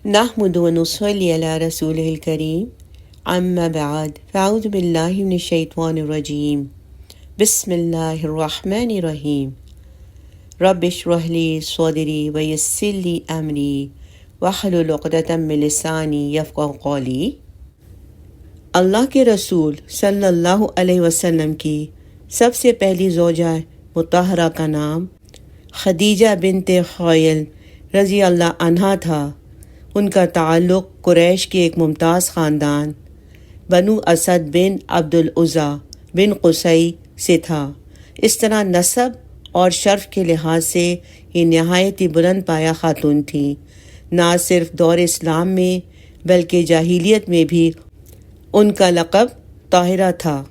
نحمد و نصلی علی رسولہ الکریم اما بعد فاعوذ باللہ من الشیطان الرجیم بسم اللہ الرحمن الرحیم رب اشرح لی صدری ویسر لی امری واحلل عقدۃ من لسانی یفقہوا قولی۔ اللہ کے رسول صلی اللہ علیہ وسلم کی سب سے پہلی زوجہ مطہرہ کا نام خدیجہ بنت خویلد رضی اللہ عنہا تھا۔ ان کا تعلق قریش کے ایک ممتاز خاندان بنو اسد بن عبد العزیٰ بن قصی سے تھا۔ اس طرح نسب اور شرف کے لحاظ سے یہ نہایت ہی بلند پایہ خاتون تھیں۔ نہ صرف دور اسلام میں بلکہ جاہلیت میں بھی ان کا لقب طاہرہ تھا۔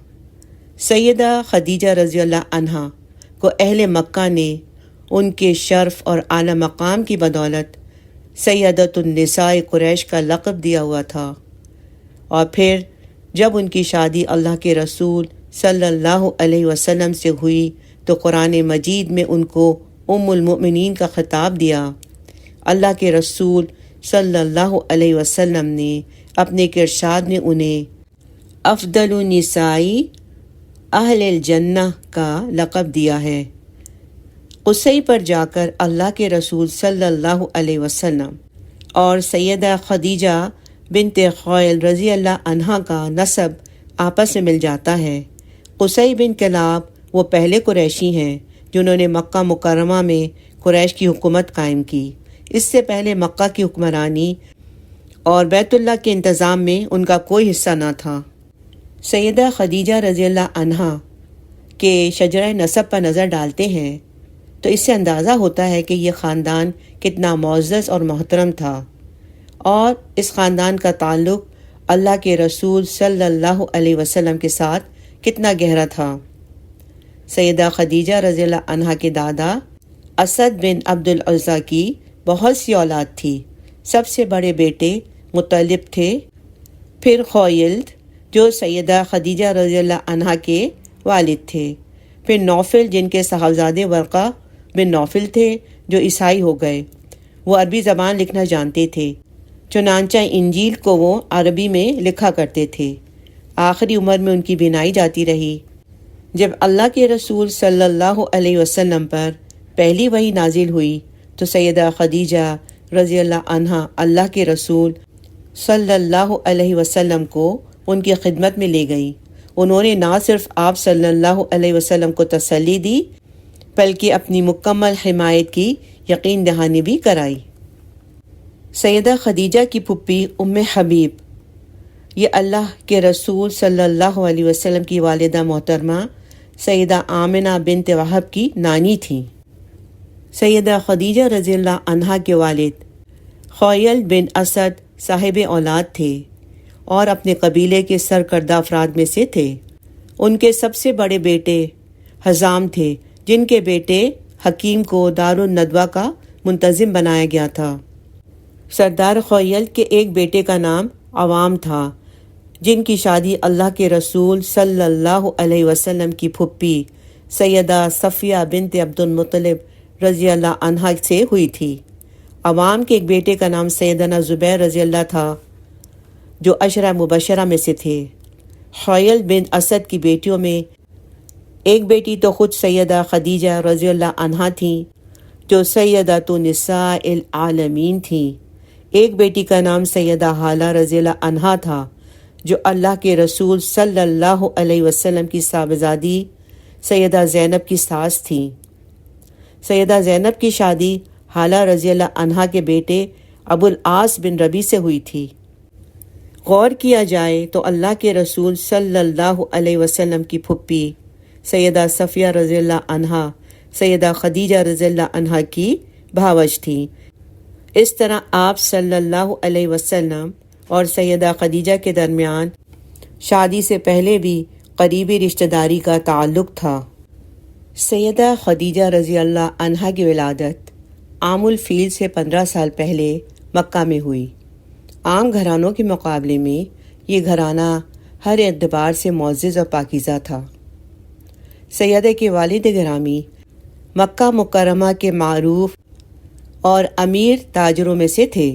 سیدہ خدیجہ رضی اللہ عنہا کو اہل مکہ نے ان کے شرف اور اعلیٰ مقام کی بدولت سیدۃ النساء قریش کا لقب دیا ہوا تھا، اور پھر جب ان کی شادی اللہ کے رسول صلی اللہ علیہ وسلم سے ہوئی تو قرآن مجید میں ان کو ام المؤمنین کا خطاب دیا۔ اللہ کے رسول صلی اللہ علیہ وسلم نے اپنے ارشاد میں انہیں افضل النساء اہل الجنہ کا لقب دیا ہے۔ قصی پر جا کر اللہ کے رسول صلی اللہ علیہ وسلم اور سیدہ خدیجہ بنت خویلد رضی اللہ عنہا کا نسب آپس میں مل جاتا ہے۔ قصی بن کلاب وہ پہلے قریشی ہیں جنہوں نے مکہ مکرمہ میں قریش کی حکومت قائم کی۔ اس سے پہلے مکہ کی حکمرانی اور بیت اللہ کے انتظام میں ان کا کوئی حصہ نہ تھا۔ سیدہ خدیجہ رضی اللہ عنہا کے شجرہ نسب پر نظر ڈالتے ہیں تو اس سے اندازہ ہوتا ہے کہ یہ خاندان کتنا معزز اور محترم تھا، اور اس خاندان کا تعلق اللہ کے رسول صلی اللہ علیہ وسلم کے ساتھ کتنا گہرا تھا۔ سیدہ خدیجہ رضی اللہ عنہا کے دادا اسد بن عبد العزیٰ کی بہت سی اولاد تھی۔ سب سے بڑے بیٹے مطلب تھے، پھر خویلد جو سیدہ خدیجہ رضی اللہ عنہا کے والد تھے، پھر نوفل جن کے صاحبزادے ورقہ بن نوفل تھے جو عیسائی ہو گئے۔ وہ عربی زبان لکھنا جانتے تھے، چنانچہ انجیل کو وہ عربی میں لکھا کرتے تھے۔ آخری عمر میں ان کی بینائی جاتی رہی۔ جب اللہ کے رسول صلی اللہ علیہ وسلم پر پہلی وحی نازل ہوئی تو سیدہ خدیجہ رضی اللہ عنہا اللہ کے رسول صلی اللہ علیہ وسلم کو ان کی خدمت میں لے گئی۔ انہوں نے نہ صرف آپ صلی اللہ علیہ وسلم کو تسلی دی بلکہ اپنی مکمل حمایت کی یقین دہانی بھی کرائی۔ سیدہ خدیجہ کی پھپھی ام حبیب یہ اللہ کے رسول صلی اللہ علیہ وسلم کی والدہ محترمہ سیدہ آمنہ بنت وہب کی نانی تھیں۔ سیدہ خدیجہ رضی اللہ عنہا کے والد خویلد بن اسد صاحب اولاد تھے اور اپنے قبیلے کے سرکردہ افراد میں سے تھے۔ ان کے سب سے بڑے بیٹے حزام تھے، جن کے بیٹے حکیم کو دارالندوہ کا منتظم بنایا گیا تھا۔ سردار خویلد کے ایک بیٹے کا نام عوام تھا، جن کی شادی اللہ کے رسول صلی اللہ علیہ وسلم کی پھپھی سیدہ صفیہ بنت عبد المطلب رضی اللہ عنہا سے ہوئی تھی۔ عوام کے ایک بیٹے کا نام سیدنا زبیر رضی اللہ تھا جو عشرہ مبشرہ میں سے تھے۔ خویلد بن اسد کی بیٹیوں میں ایک بیٹی تو خود سیدہ خدیجہ رضی اللہ عنہا تھیں جو سیدۃ نساء العالمین تھیں۔ ایک بیٹی کا نام سیدہ حالہ رضی اللہ عنہا تھا جو اللہ کے رسول صلی اللہ علیہ وسلم کی صاحبزادی سیدہ زینب کی ساس تھیں۔ سیدہ زینب کی شادی حالہ رضی اللہ عنہا کے بیٹے ابو العاص بن ربیع سے ہوئی تھی۔ غور کیا جائے تو اللہ کے رسول صلی اللہ علیہ وسلم کی پھپھی سیدہ صفیہ رضی اللہ عنہا سیدہ خدیجہ رضی اللہ عنہا کی بھاوج تھیں۔ اس طرح آپ صلی اللہ علیہ وسلم اور سیدہ خدیجہ کے درمیان شادی سے پہلے بھی قریبی رشتہ داری کا تعلق تھا۔ سیدہ خدیجہ رضی اللہ عنہا کی ولادت عام الفیل سے 15 سال پہلے مکہ میں ہوئی۔ عام گھرانوں کے مقابلے میں یہ گھرانہ ہر اعتبار سے معزز اور پاکیزہ تھا۔ سیدہ کے والد گرامی مکہ مکرمہ کے معروف اور امیر تاجروں میں سے تھے۔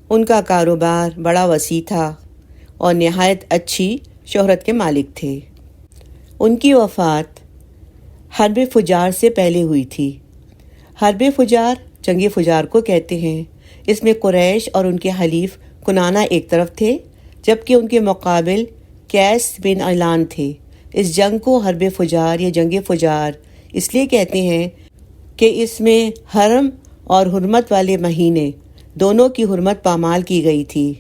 ان کا کاروبار بڑا وسیع تھا اور نہایت اچھی شہرت کے مالک تھے۔ ان کی وفات حرب فجار سے پہلے ہوئی تھی۔ حرب فجار جنگ فجار کو کہتے ہیں۔ اس میں قریش اور ان کے حلیف کنانہ ایک طرف تھے، جبکہ ان کے مقابل قیس بن علان تھے۔ اس جنگ کو حرب فجار یا جنگ فجار اس لیے کہتے ہیں کہ اس میں حرم اور حرمت والے مہینے دونوں کی حرمت پامال کی گئی تھی۔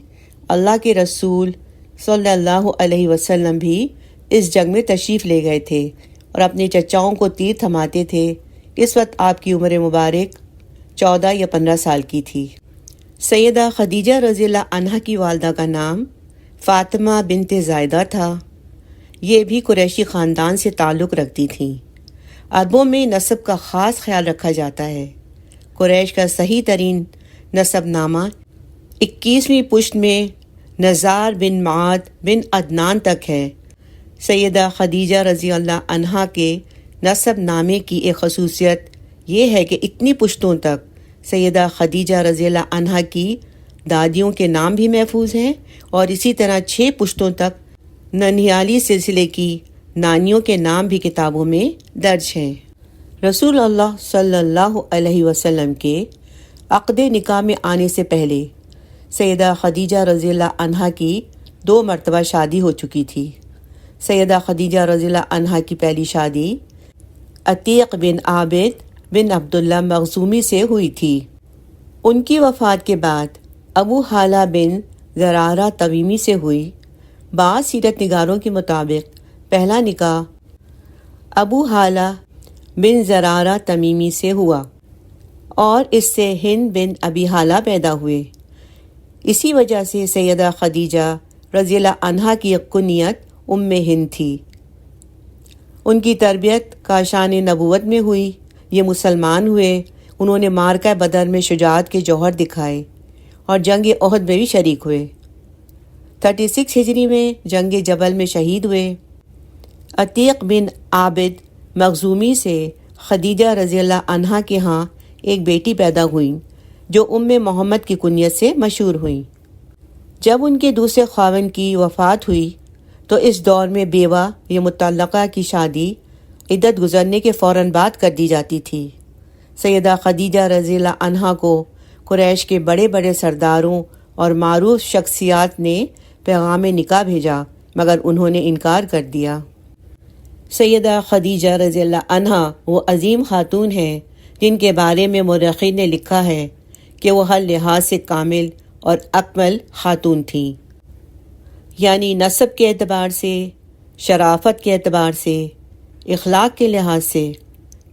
اللہ کے رسول صلی اللہ علیہ وسلم بھی اس جنگ میں تشریف لے گئے تھے اور اپنے چچاؤں کو تیر تھماتے تھے۔ اس وقت آپ کی عمر مبارک 14 یا 15 سال کی تھی۔ سیدہ خدیجہ رضی اللہ عنہا کی والدہ کا نام فاطمہ بنت زائدہ تھا۔ یہ بھی قریشی خاندان سے تعلق رکھتی تھیں۔ عربوں میں نسب کا خاص خیال رکھا جاتا ہے۔ قریش کا صحیح ترین نسب نامہ 21ویں پشت میں نزار بن معاد بن عدنان تک ہے۔ سیدہ خدیجہ رضی اللہ عنہا کے نسب نامے کی ایک خصوصیت یہ ہے کہ اتنی پشتوں تک سیدہ خدیجہ رضی اللہ عنہا کی دادیوں کے نام بھی محفوظ ہیں، اور اسی طرح 6 پشتوں تک ننہیالی سلسلے کی نانیوں کے نام بھی کتابوں میں درج ہیں۔ رسول اللہ صلی اللہ علیہ وسلم کے عقد نکاح میں آنے سے پہلے سیدہ خدیجہ رضی اللہ عنہا کی 2 مرتبہ شادی ہو چکی تھی۔ سیدہ خدیجہ رضی اللہ عنہا کی پہلی شادی عتیق بن عابد بن عبداللہ مخزومی سے ہوئی تھی۔ ان کی وفات کے بعد ابو حالہ بن زرارہ تمیمی سے ہوئی۔ بعض سیرت نگاروں کے مطابق پہلا نکاح ابو حالہ بن زرارہ تمیمی سے ہوا اور اس سے ہند بن ابی حالہ پیدا ہوئے۔ اسی وجہ سے سیدہ خدیجہ رضی اللہ عنہا کی کنیت ام ہند تھی۔ ان کی تربیت کاشان نبوت میں ہوئی۔ یہ مسلمان ہوئے۔ انہوں نے معرکہ بدر میں شجاعت کے جوہر دکھائے اور جنگ احد میں بھی شریک ہوئے۔ 36 ہجری میں جنگ جبل میں شہید ہوئے۔ عتیق بن عابد مخزومی سے خدیجہ رضی اللہ عنہا کے ہاں ایک بیٹی پیدا ہوئی جو ام محمد کی کنیت سے مشہور ہوئی۔ جب ان کے دوسرے خاوند کی وفات ہوئی تو اس دور میں بیوہ یا مطلقہ کی شادی عدت گزرنے کے فوراً بعد کر دی جاتی تھی۔ سیدہ خدیجہ رضی اللہ عنہا کو قریش کے بڑے بڑے سرداروں اور معروف شخصیات نے پیغام نکاح بھیجا، مگر انہوں نے انکار کر دیا۔ سیدہ خدیجہ رضی اللہ عنہا وہ عظیم خاتون ہیں جن کے بارے میں مورخین نے لکھا ہے کہ وہ ہر لحاظ سے کامل اور اکمل خاتون تھیں، یعنی نسب کے اعتبار سے، شرافت کے اعتبار سے، اخلاق کے لحاظ سے،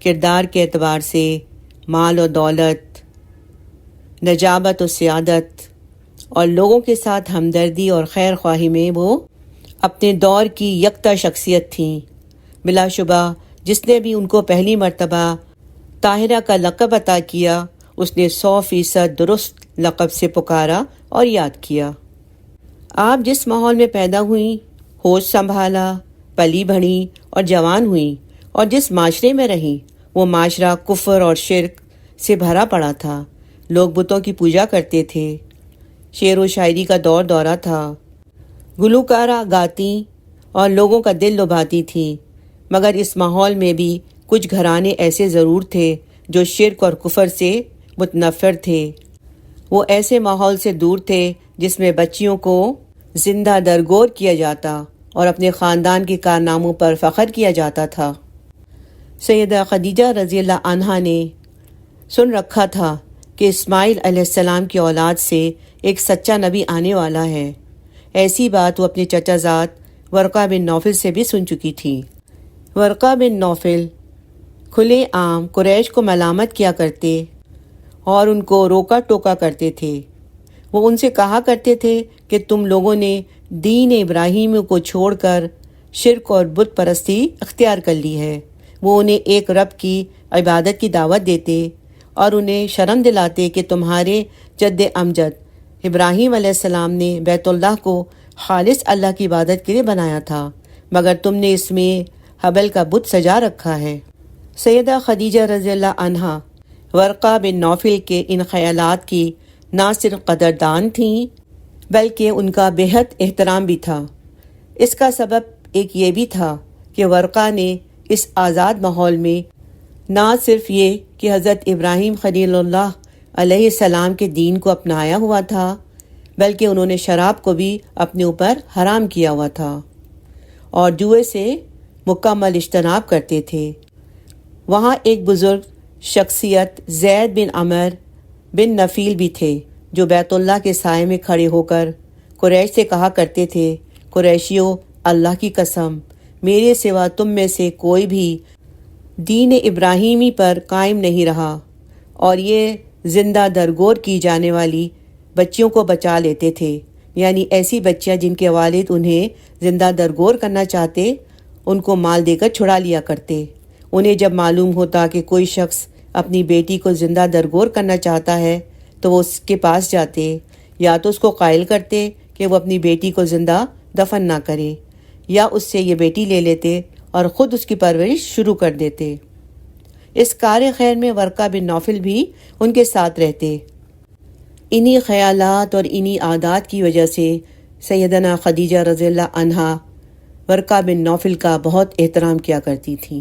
کردار کے اعتبار سے، مال و دولت، نجابت و سیادت اور لوگوں کے ساتھ ہمدردی اور خیر خواہی میں وہ اپنے دور کی یکتا شخصیت تھیں۔ بلا شبہ جس نے بھی ان کو پہلی مرتبہ طاہرہ کا لقب عطا کیا اس نے 100% درست لقب سے پکارا اور یاد کیا۔ آپ جس ماحول میں پیدا ہوئیں، ہوش سنبھالا، پلی بڑھیں اور جوان ہوئیں، اور جس معاشرے میں رہیں وہ معاشرہ کفر اور شرک سے بھرا پڑا تھا۔ لوگ بتوں کی پوجا کرتے تھے، شعر و شاعری کا دورہ تھا، گلوکارہ گاتیں اور لوگوں کا دل لبھاتی تھیں، مگر اس ماحول میں بھی کچھ گھرانے ایسے ضرور تھے جو شرک اور کفر سے متنفر تھے۔ وہ ایسے ماحول سے دور تھے جس میں بچیوں کو زندہ درگور کیا جاتا اور اپنے خاندان کے کارناموں پر فخر کیا جاتا تھا۔ سیدہ خدیجہ رضی اللہ عنہا نے سن رکھا تھا کہ اسماعیل علیہ السلام کی اولاد سے ایک سچا نبی آنے والا ہے۔ ایسی بات وہ اپنے چچا زاد ورقہ بن نوفل سے بھی سن چکی تھی۔ ورقہ بن نوفل کھلے عام قریش کو ملامت کیا کرتے اور ان کو روکا ٹوکا کرتے تھے۔ وہ ان سے کہا کرتے تھے کہ تم لوگوں نے دین ابراہیم کو چھوڑ کر شرک اور بت پرستی اختیار کر لی ہے۔ وہ انہیں ایک رب کی عبادت کی دعوت دیتے اور انہیں شرم دلاتے کہ تمہارے جد امجد ابراہیم علیہ السلام نے بیت اللہ کو خالص اللہ کی عبادت کے لیے بنایا تھا، مگر تم نے اس میں حبل کا بت سجا رکھا ہے۔ سیدہ خدیجہ رضی اللہ عنہا ورقہ بن نوفل کے ان خیالات کی نہ صرف قدردان تھیں بلکہ ان کا بےحد احترام بھی تھا۔ اس کا سبب ایک یہ بھی تھا کہ ورقہ نے اس آزاد ماحول میں نہ صرف یہ کہ حضرت ابراہیم خلیل اللہ علیہ السلام کے دین کو اپنایا ہوا تھا، بلکہ انہوں نے شراب کو بھی اپنے اوپر حرام کیا ہوا تھا اور جوئے سے مکمل اجتناب کرتے تھے۔ وہاں ایک بزرگ شخصیت زید بن عمر بن نفیل بھی تھے جو بیت اللہ کے سائے میں کھڑے ہو کر قریش سے کہا کرتے تھے، قریشیو، اللہ کی قسم، میرے سوا تم میں سے کوئی بھی دین ابراہیمی پر قائم نہیں رہا، اور یہ زندہ درگور کی جانے والی بچیوں کو بچا لیتے تھے، یعنی ایسی بچیاں جن کے والد انہیں زندہ درگور کرنا چاہتے ان کو مال دے کر چھڑا لیا کرتے۔ انہیں جب معلوم ہوتا کہ کوئی شخص اپنی بیٹی کو زندہ درگور کرنا چاہتا ہے تو وہ اس کے پاس جاتے، یا تو اس کو قائل کرتے کہ وہ اپنی بیٹی کو زندہ دفن نہ کرے، یا اس سے یہ بیٹی لے لیتے اور خود اس کی پرورش شروع کر دیتے۔ اس کار خیر میں ورقہ بن نوفل بھی ان کے ساتھ رہتے۔ انہی خیالات اور انہی عادات کی وجہ سے سیدنا خدیجہ رضی اللہ عنہا ورقہ بن نوفل کا بہت احترام کیا کرتی تھیں۔